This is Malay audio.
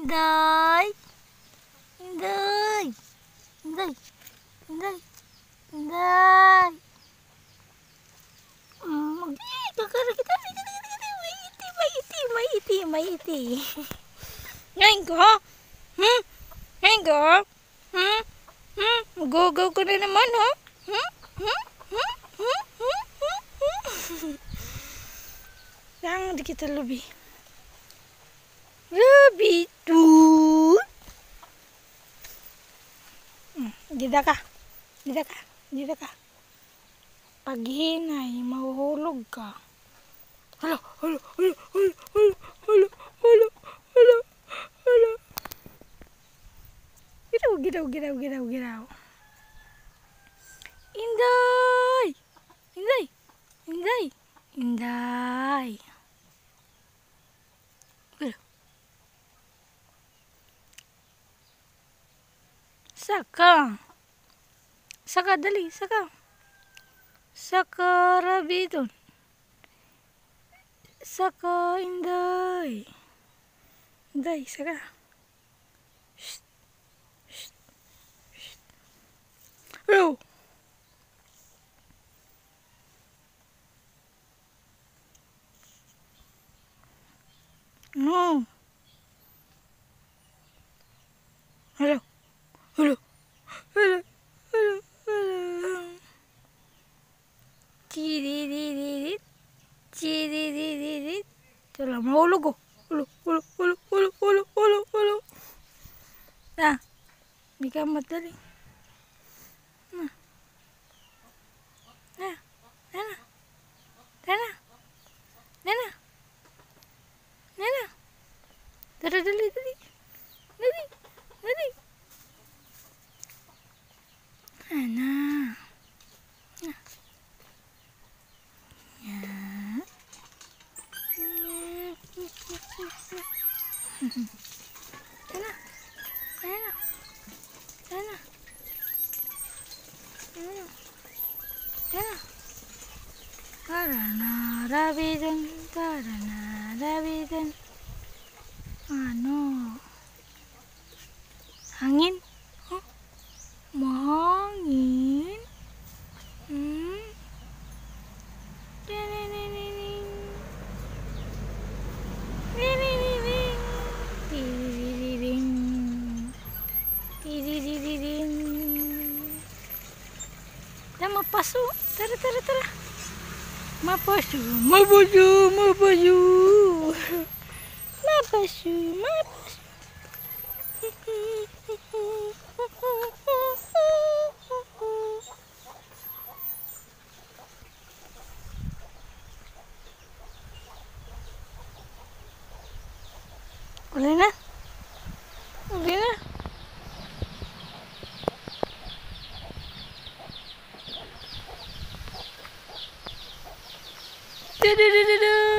Inday. Inday. Inday. Inday. Inday. Kakara kita. May iti. Ngayon ko? Ngayon ko? Go ka na naman, ha? Yang di kita lebih. Lebih tuh. Dida ka. Pagi na mahuhulog ka. Halo. Giraw. Inday. Saka dali. Saka rabidon. Saka Inday. Inday, saka. Shh. Hello. No. Hello. Ciridididit. Telah mahulog ko. Ulo. Nah, bika matali. Nah. Nana. Tara dali. Ana. Karena rabidun. Ano? Hangin? Oh, mahangin? Dah mapasu. Tara. Mapasu. Uli na. Du.